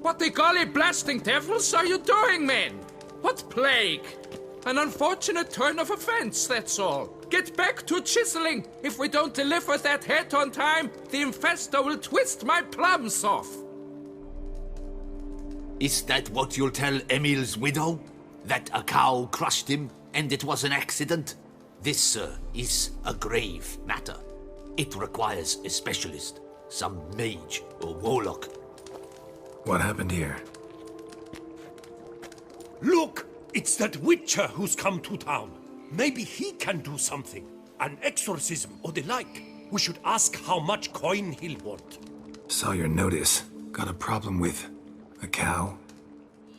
What the golly blasting devils are you doing, men? What plague? An unfortunate turn of events, that's all. Get back to chiseling. If we don't deliver that head on time, the infestor will twist my plums off. Is that what you'll tell Emil's widow? That a cow crushed him and it was an accident? This, sir, is a grave matter. It requires a specialist, some mage or warlock. What happened here? Look! It's that witcher who's come to town. Maybe he can do something. An exorcism or the like. We should ask how much coin he'll want. Saw your notice. Got a problem with a cow?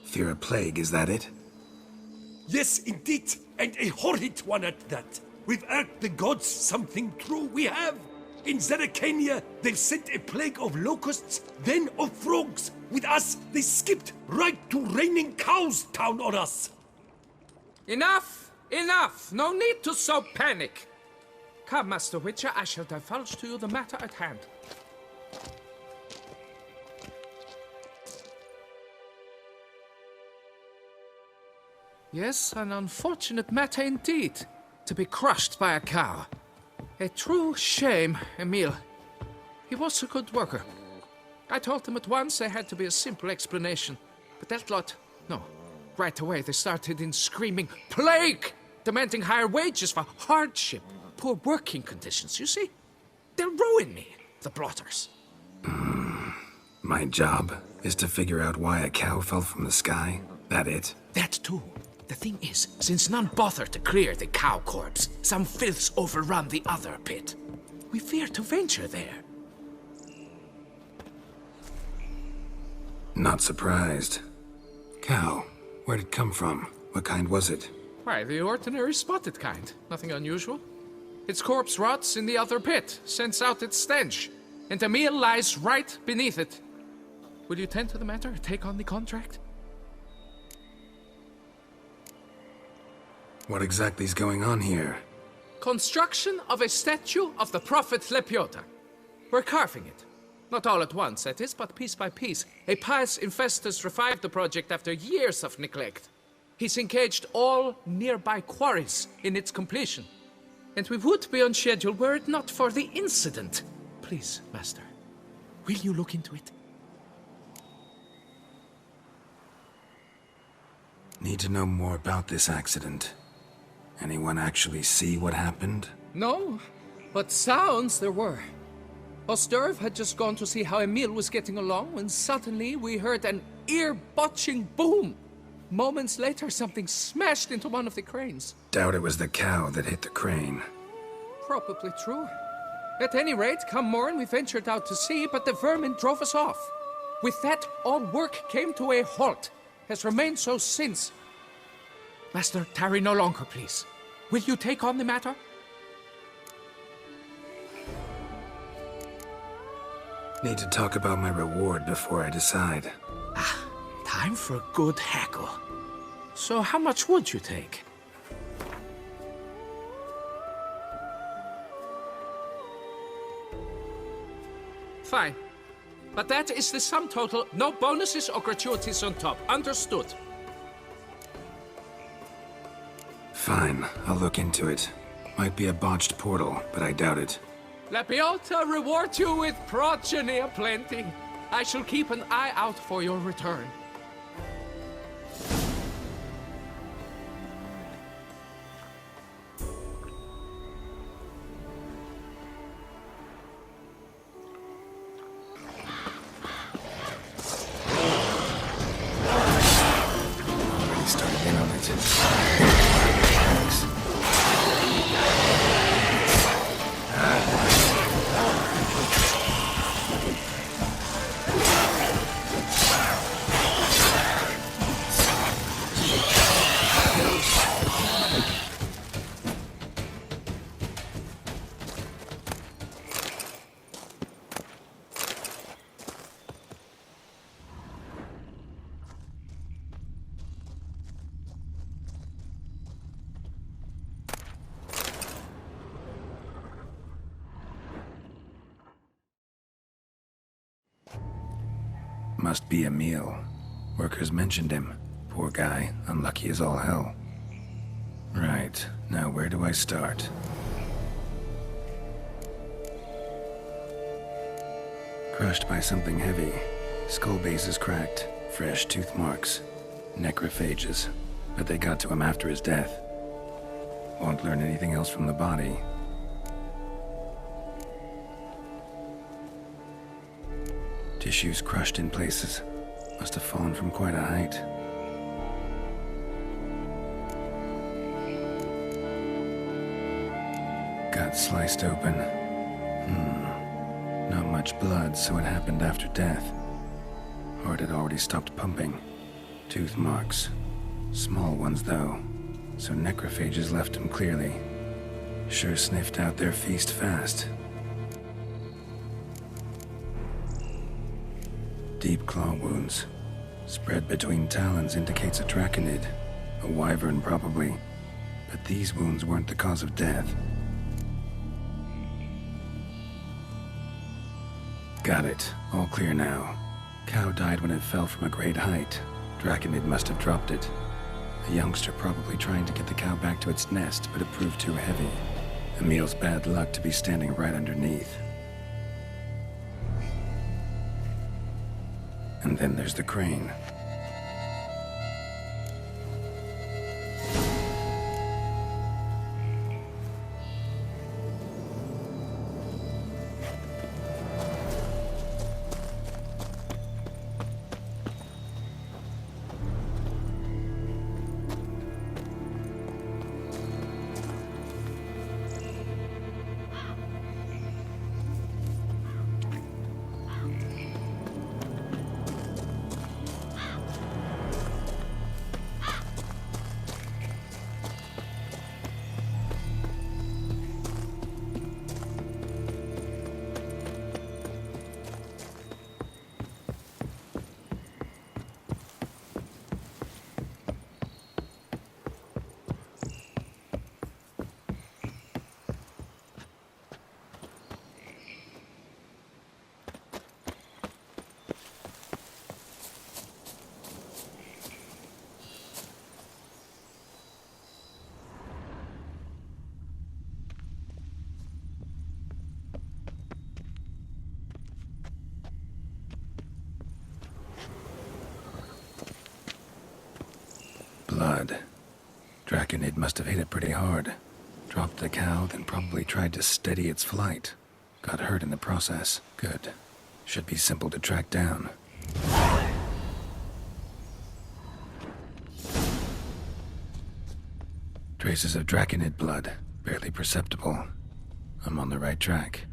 Fear a plague, is that it? Yes, indeed. And a horrid one at that. We've irked the gods something true, we have. In Zeracania, they've sent a plague of locusts, then of frogs. With us, they skipped right to raining cows down on us. Enough! Enough! No need to so panic. Come, Master Witcher, I shall divulge to you the matter at hand. Yes, an unfortunate matter indeed. To be crushed by a cow. A true shame, Emil. He was a good worker. I told them at once there had to be a simple explanation. But that lot, no. Right away they started in screaming, plague! Demanding higher wages for hardship. Poor working conditions, you see? They'll ruin me, the blotters. My job is to figure out why a cow fell from the sky. That it? That too. The thing is, since none bother to clear the cow corpse, some filths overrun the other pit. We fear to venture there. Not surprised. Cow, where'd it come from? What kind was it? Why, the ordinary spotted kind. Nothing unusual. Its corpse rots in the other pit, sends out its stench, and Emil lies right beneath it. Will you tend to the matter, take on the contract? What exactly is going on here? Construction of a statue of the prophet Lepiota. We're carving it. Not all at once, that is, but piece by piece. A pious investor's revived the project after years of neglect. He's engaged all nearby quarries in its completion. And we would be on schedule were it not for the incident. Please, Master, will you look into it? Need to know more about this accident. Anyone actually see what happened? No, but sounds there were. Osterv had just gone to see how Emil was getting along when suddenly we heard an ear-botching boom. Moments later, something smashed into one of the cranes. Doubt it was the cow that hit the crane. Probably true. At any rate, come morn we ventured out to sea, but the vermin drove us off. With that, all work came to a halt. Has remained so since. Master, tarry no longer, please. Will you take on the matter? Need to talk about my reward before I decide. Time for a good haggle. So how much would you take? Fine. But that is the sum total. No bonuses or gratuities on top. Understood? Fine, I'll look into it. Might be a botched portal, but I doubt it. Lepiota reward you with progeny aplenty. I shall keep an eye out for your return. Already started in on it. Thanks. Must be Emil. Workers mentioned him. Poor guy, unlucky as all hell. Right, now where do I start? Crushed by something heavy. Skull base is cracked. Fresh tooth marks. Necrophages. But they got to him after his death. Won't learn anything else from the body. Tissues crushed in places. Must have fallen from quite a height. Gut sliced open. Not much blood, so it happened after death. Heart had already stopped pumping. Tooth marks. Small ones, though. So necrophages left him clearly. Sure sniffed out their feast fast. Deep claw wounds. Spread between talons indicates a draconid. A wyvern, probably. But these wounds weren't the cause of death. Got it. All clear now. Cow died when it fell from a great height. Draconid must have dropped it. A youngster probably trying to get the cow back to its nest, but it proved too heavy. Emil's bad luck to be standing right underneath. And then there's the crane. Blood. Draconid must have hit it pretty hard. Dropped the cow, then probably tried to steady its flight. Got hurt in the process. Good. Should be simple to track down. Traces of Draconid blood. Barely perceptible. I'm on the right track.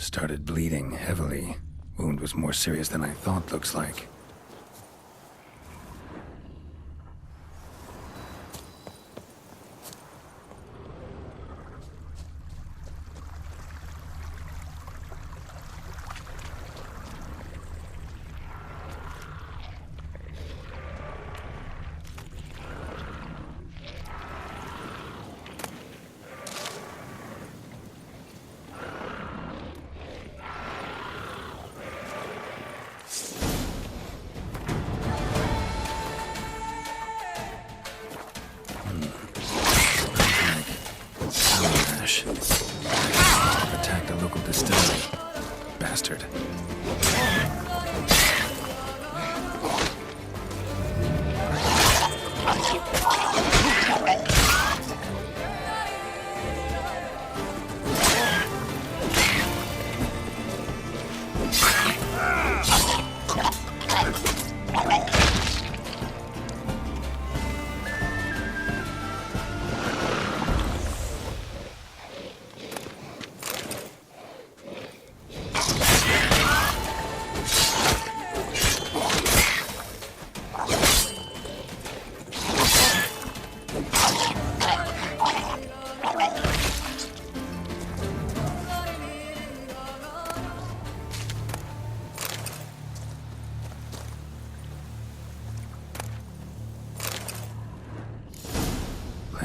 Started bleeding heavily. Wound was more serious than I thought, looks like.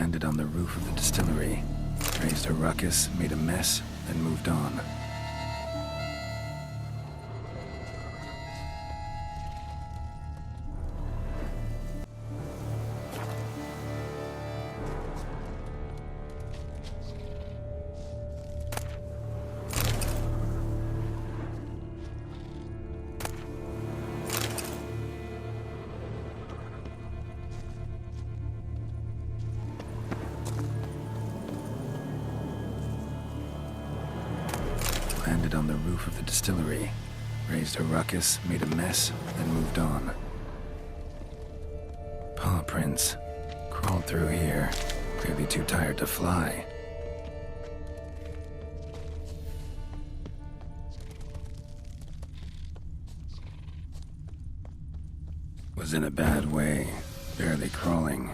Landed on the roof of the distillery. Raised a ruckus, made a mess, then moved on. Landed on the roof of the distillery. Raised a ruckus, made a mess, then moved on. Paw prints. Crawled through here. Clearly too tired to fly. Was in a bad way. Barely crawling.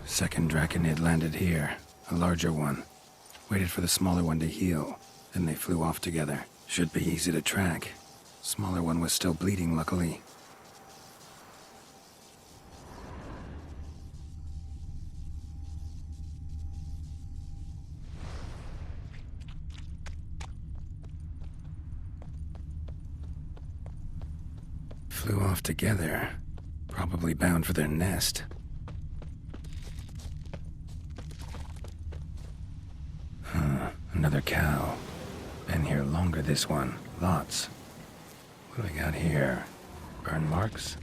Second Draconid landed here. A larger one. Waited for the smaller one to heal. Then they flew off together. Should be easy to track. Smaller one was still bleeding, luckily. Flew off together. Probably bound for their nest. Another cow. Been here longer, this one. Lots. What do we got here? Burn marks?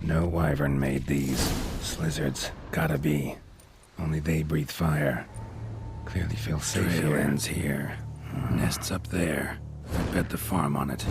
No wyvern made these. Slizzards. Gotta be. Only they breathe fire. Clearly feel safe here. Trail ends here. Nests up there. I bet the farm on it.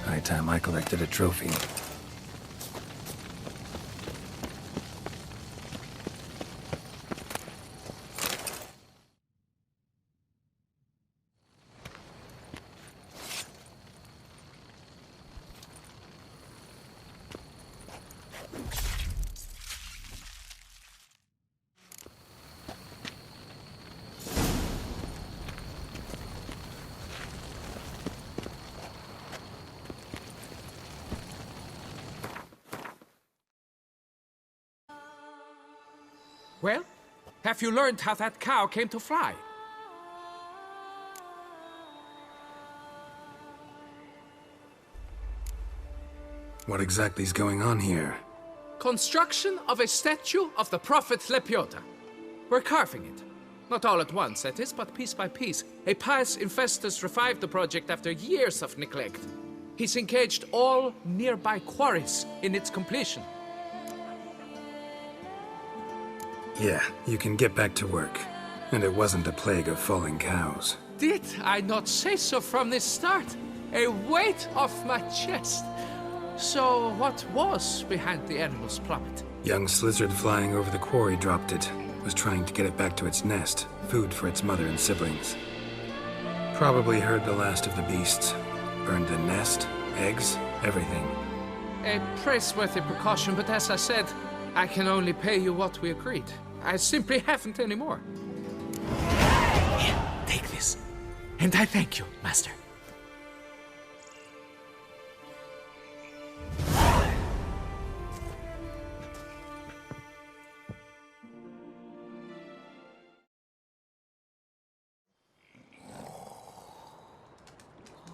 High time I collected a trophy. Well, have you learned how that cow came to fly? What exactly is going on here? Construction of a statue of the prophet Lepiota. We're carving it. Not all at once, that is, but piece by piece. A pious investor's revived the project after years of neglect. He's engaged all nearby quarries in its completion. Yeah, you can get back to work. And it wasn't a plague of falling cows. Did I not say so from the start? A weight off my chest. So, what was behind the animal's plummet? Young lizard flying over the quarry dropped it. Was trying to get it back to its nest. Food for its mother and siblings. Probably heard the last of the beasts. Burned the nest, eggs, everything. A praiseworthy precaution, but as I said, I can only pay you what we agreed. I simply haven't any more. Here, take this. And I thank you, Master.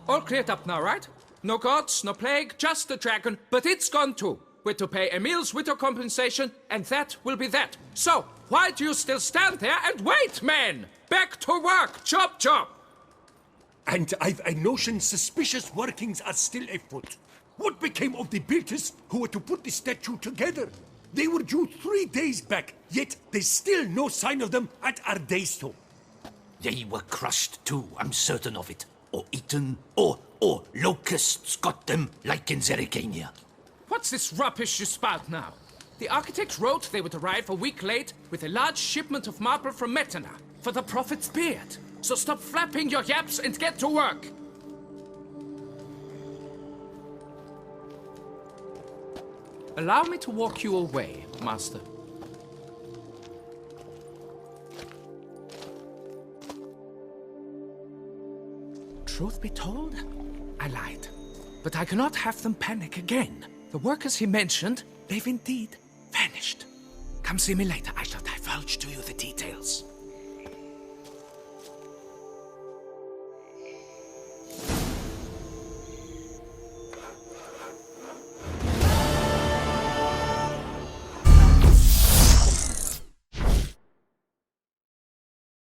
All cleared up now, right? No gods, no plague, just the dragon, but it's gone too. We're to pay Emil's widow compensation, and that will be that. So, why do you still stand there and wait, men? Back to work! Chop, chop! And I've a notion suspicious workings are still afoot. What became of the builders who were to put the statue together? They were due 3 days back, yet there's still no sign of them at our daysto. They were crushed too, I'm certain of it. Or eaten, or locusts got them, like in Zerikania. What's this rubbish you spout now? The architect wrote they would arrive a week late with a large shipment of marble from Metana for the prophet's beard. So stop flapping your yaps and get to work. Allow me to walk you away, Master. Truth be told, I lied. But I cannot have them panic again. The workers he mentioned, they've indeed vanished. Come see me later. I shall divulge to you the details.